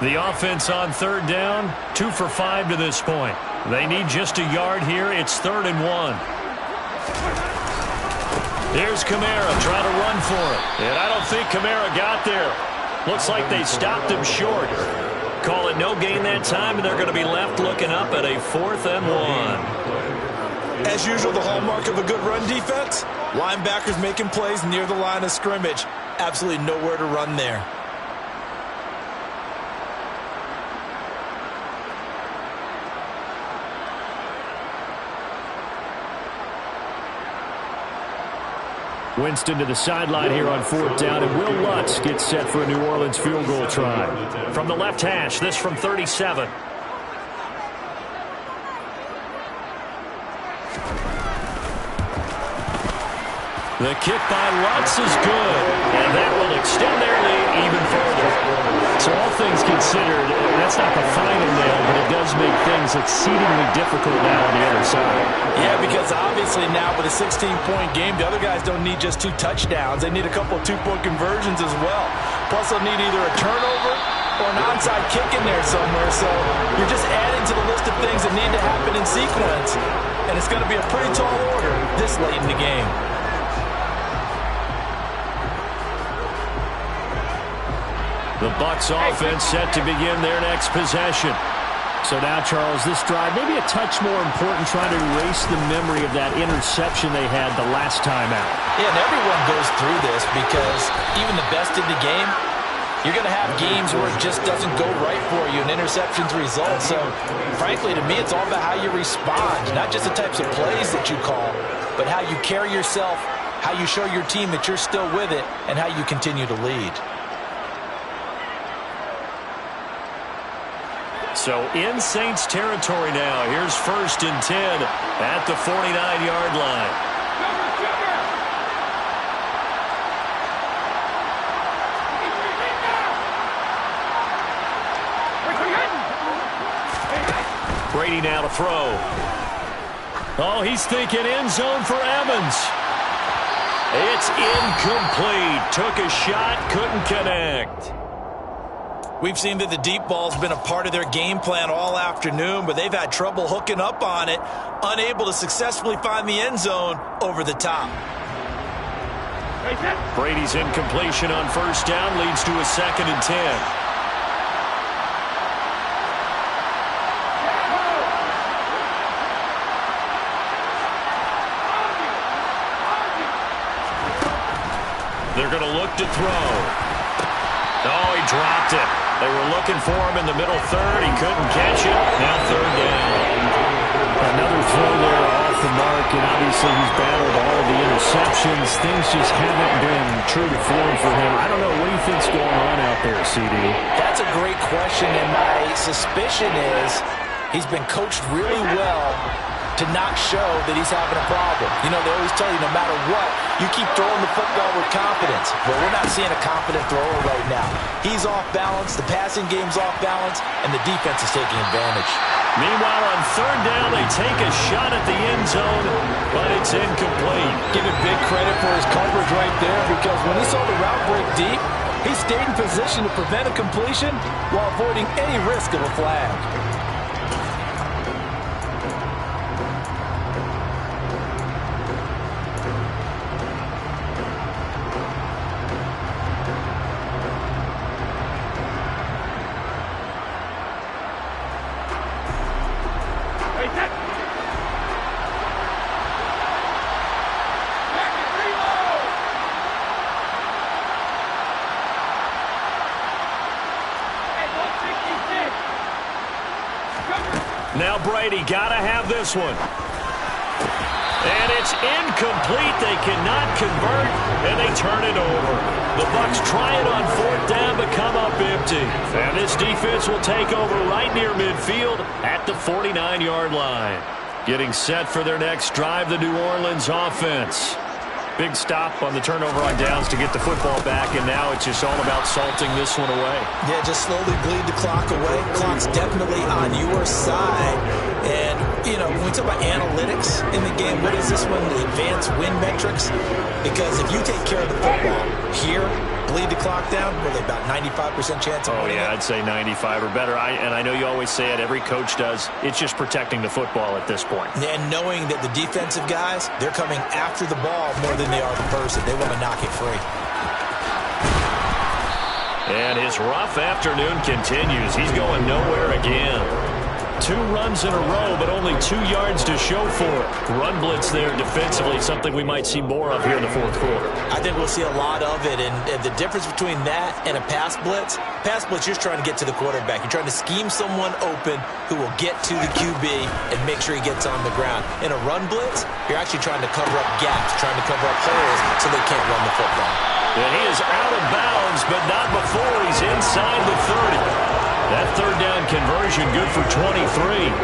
The offense on 3rd down, 2 for 5 to this point. They need just a yard here. It's 3rd and 1. Here's Kamara trying to run for it. And I don't think Kamara got there. Looks like they stopped him short. Call it no gain that time, and they're going to be left looking up at a 4th and 1. As usual, the hallmark of a good run defense, linebackers making plays near the line of scrimmage. Absolutely nowhere to run there. Winston to the sideline here on 4th down, and Will Lutz gets set for a New Orleans field goal try. From the left hash, this from 37. The kick by Lutz is good, and that will extend their lead even further. So all things considered, that's not the final nail, but it does make things exceedingly difficult now on the other side. Yeah, because obviously now with a 16-point game, the other guys don't need just 2 touchdowns. They need a couple of 2-point conversions as well. Plus, they'll need either a turnover or an onside kick in there somewhere. So you're just adding to the list of things that need to happen in sequence. And it's going to be a pretty tall order this late in the game. The Bucs offense set to begin their next possession. So now, Charles, this drive maybe a touch more important, trying to erase the memory of that interception they had the last time out. Yeah, and everyone goes through this because even the best in the game, you're going to have games where it just doesn't go right for you and interceptions result. So, frankly, to me, it's all about how you respond, not just the types of plays that you call, but how you carry yourself, how you show your team that you're still with it, and how you continue to lead. So in Saints territory now. Here's 1st and 10 at the 49-yard line. Brady now to throw. Oh, he's thinking end zone for Evans. It's incomplete. Took a shot, couldn't connect. We've seen that the deep ball's been a part of their game plan all afternoon, but they've had trouble hooking up on it, unable to successfully find the end zone over the top. Brady's incompletion on 1st down leads to a 2nd and 10. They're going to look to throw. Oh, he dropped it. They were looking for him in the middle 3rd. He couldn't catch it. Now 3rd down. Another throw there off the mark, and obviously he's battled all of the interceptions. Things just haven't been true to form for him. I don't know. What do you think's going on out there, CD? That's a great question, and my suspicion is he's been coached really well to not show that he's having a problem. You know, they always tell you no matter what, you keep throwing the football with confidence. Well, we're not seeing a confident thrower right now. He's off balance, the passing game's off balance, and the defense is taking advantage. Meanwhile, on third down, they take a shot at the end zone, but it's incomplete. Give him big credit for his coverage right there, because when he saw the route break deep, he stayed in position to prevent a completion while avoiding any risk of a flag. Now Brady got to have this one. And it's incomplete. They cannot convert, and they turn it over. The Bucs try it on fourth down, but come up empty. And this defense will take over right near midfield at the 49-yard line. Getting set for their next drive, the New Orleans offense. Big stop on the turnover on downs to get the football back, and now it's just all about salting this one away. Yeah, just slowly bleed the clock away. Clock's definitely on your side. And, you know, when we talk about analytics in the game, what is this one? The advanced win metrics? Because if you take care of the football here, bleed the clock down, with about 95% chance of winning. Oh, yeah, I'd say 95 or better. And I know you always say it, every coach does. It's just protecting the football at this point. And knowing that the defensive guys, they're coming after the ball more than they are the person. They want to knock it free. And his rough afternoon continues. He's going nowhere again. 2 runs in a row, but only 2 yards to show for it. Run blitz there defensively, something we might see more of here in the fourth quarter. I think we'll see a lot of it, and the difference between that and a pass blitz, you're just trying to get to the quarterback. You're trying to scheme someone open who will get to the QB and make sure he gets on the ground. In a run blitz, you're actually trying to cover up gaps, trying to cover up holes so they can't run the football. And he is out of bounds, but not before he's inside the 30. That third down conversion good for 23.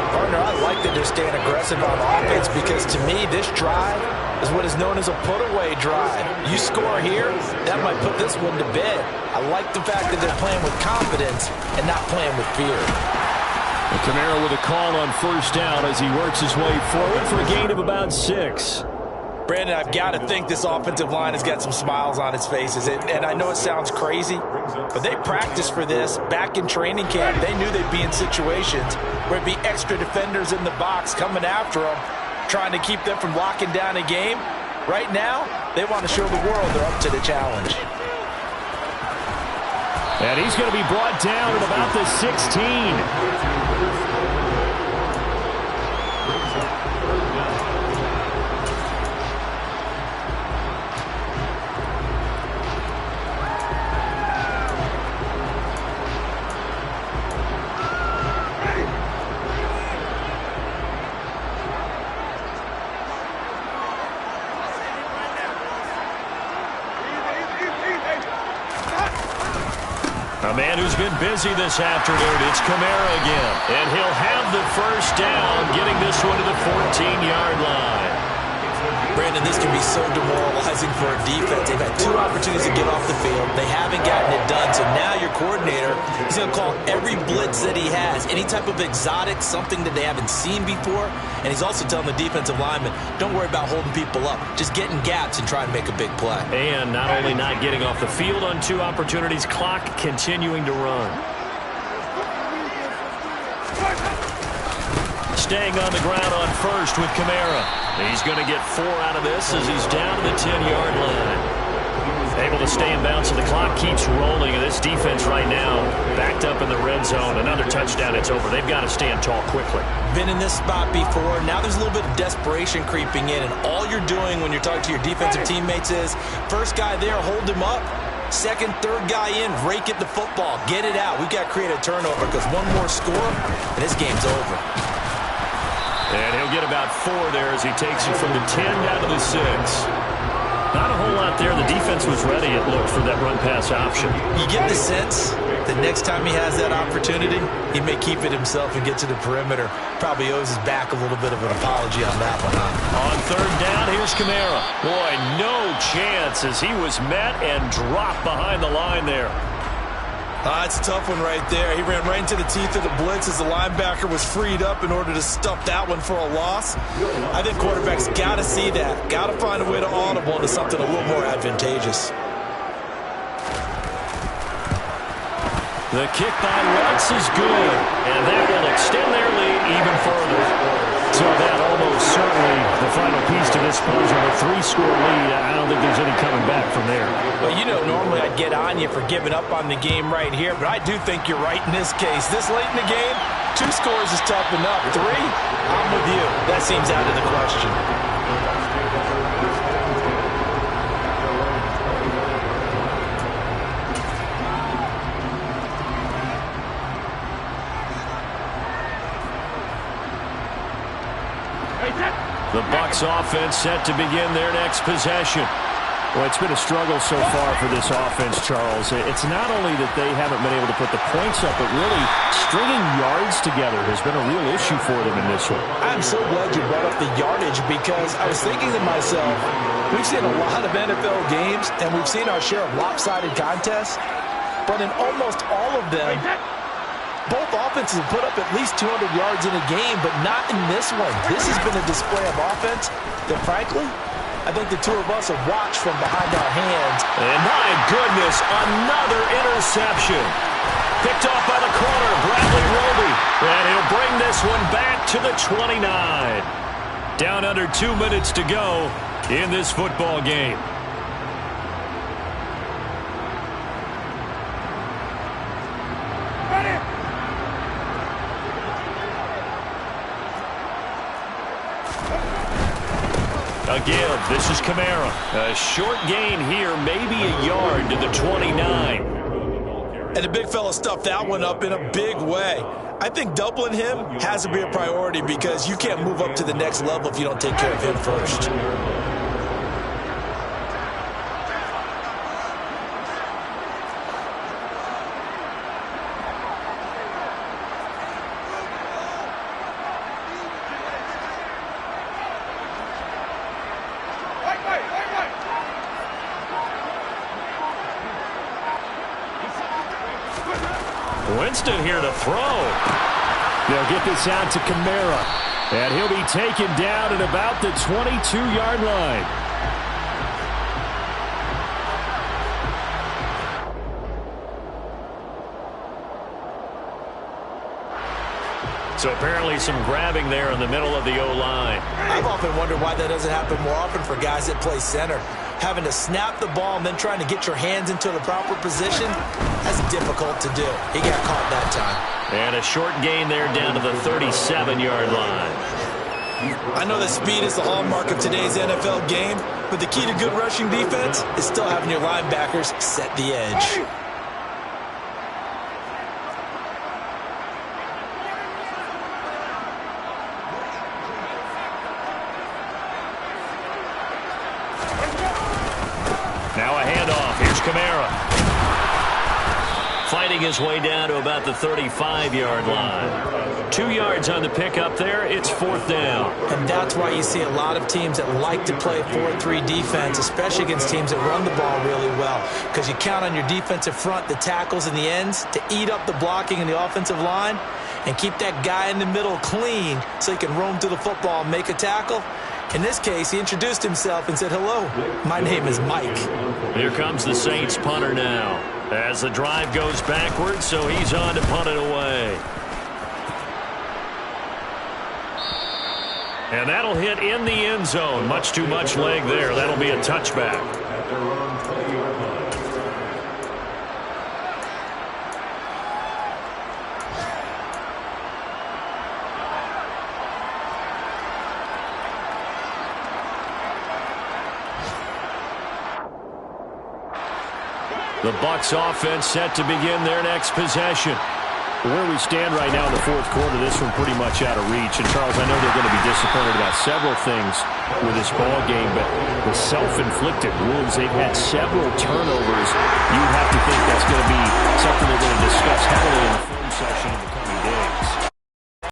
Partner, I like that they're staying aggressive on offense because to me this drive is what is known as a put-away drive. You score here, that might put this one to bed. I like the fact that they're playing with confidence and not playing with fear. And Kamara with a call on first down as he works his way forward for a gain of about 6. Brandon, I've got to think this offensive line has got some smiles on its faces. And I know it sounds crazy, but they practiced for this back in training camp. They knew they'd be in situations where it'd be extra defenders in the box coming after them, trying to keep them from locking down a game. Right now, they want to show the world they're up to the challenge. And he's going to be brought down at about the 16. A man who's been busy this afternoon, it's Kamara again. And he'll have the first down, getting this one to the 14-yard line. Brandon, this can be so demoralizing for a defense. They've had 2 opportunities to get off the field. They haven't gotten it done. So now your coordinator is going to call every blitz that he has, any type of exotic, something that they haven't seen before. And he's also telling the defensive lineman, don't worry about holding people up. Just get in gaps and try and make a big play. And not only not getting off the field on 2 opportunities, clock continuing to run. Staying on the ground on first with Kamara. He's going to get 4 out of this as he's down to the 10-yard line. Able to stay in bounds, so the clock keeps rolling, and this defense right now backed up in the red zone. Another touchdown, it's over. They've got to stand tall quickly. Been in this spot before. Now there's a little bit of desperation creeping in, and all you're doing when you're talking to your defensive teammates is, first guy there, hold him up. Second, third guy in, rake at the football. Get it out. We've got to create a turnover because one more score, and this game's over. And he'll get about 4 there as he takes it from the 10 down to the 6. Not a whole lot there. The defense was ready, it looked, for that run-pass option. You get the sense that next time he has that opportunity, he may keep it himself and get to the perimeter. Probably owes his back a little bit of an apology on that one, huh? On 3rd down, here's Kamara. Boy, no chance as he was met and dropped behind the line there. It's a tough one right there. He ran right into the teeth of the blitz as the linebacker was freed up in order to stuff that one for a loss. I think quarterbacks got to see that. Got to find a way to audible into something a little more advantageous. The kick by Lutz is good, and that will extend their lead even further. So that almost certainly the final piece to this puzzle, a 3-score lead. I don't think there's any coming back from there. Well, you know, normally I'd get on you for giving up on the game right here, but I do think you're right in this case. This late in the game, 2 scores is tough enough. 3, I'm with you. That seems out of the question. The Bucs offense set to begin their next possession. Well, it's been a struggle so far for this offense, Charles. It's not only that they haven't been able to put the points up, but really stringing yards together has been a real issue for them in this one. I'm so glad you brought up the yardage because I was thinking to myself, we've seen a lot of NFL games and we've seen our share of lopsided contests, but in almost all of them, both offenses have put up at least 200 yards in a game, but not in this one. This has been a display of offense that, frankly, I think the two of us have watched from behind our hands. And my goodness, another interception. Picked off by the corner, Bradley Roby. And he'll bring this one back to the 29. Down under 2 minutes to go in this football game. Again, this is Kamara. A short gain here, maybe a yard to the 29. And the big fella stuffed that one up in a big way. I think doubling him has to be a priority because you can't move up to the next level if you don't take care of him first. Winston here to throw. They'll get this out to Kamara. And he'll be taken down at about the 22-yard line. So apparently some grabbing there in the middle of the O-line. I've often wondered why that doesn't happen more often for guys that play center. Having to snap the ball and then trying to get your hands into the proper position, that's difficult to do. He got caught that time. And a short gain there down to the 37-yard line. I know that speed is the hallmark of today's NFL game, but the key to good rushing defense is still having your linebackers set the edge. Now a handoff. Here's Kamara. Fighting his way down to about the 35-yard line. 2 yards on the pickup there. It's 4th down. And that's why you see a lot of teams that like to play 4-3 defense, especially against teams that run the ball really well. Because you count on your defensive front, the tackles and the ends, to eat up the blocking in the offensive line and keep that guy in the middle clean so he can roam through the football and make a tackle. In this case, he introduced himself and said, "Hello, my name is Mike." Here comes the Saints punter now. As the drive goes backwards, so he's on to punt it away. And that'll hit in the end zone. Much too much leg there. That'll be a touchback. The Bucs offense set to begin their next possession. Where we stand right now in the fourth quarter, this one pretty much out of reach. And, Charles, I know they're going to be disappointed about several things with this ball game, but the self-inflicted wounds, they've had several turnovers. You have to think that's going to be something they're going to discuss heavily in the film session in the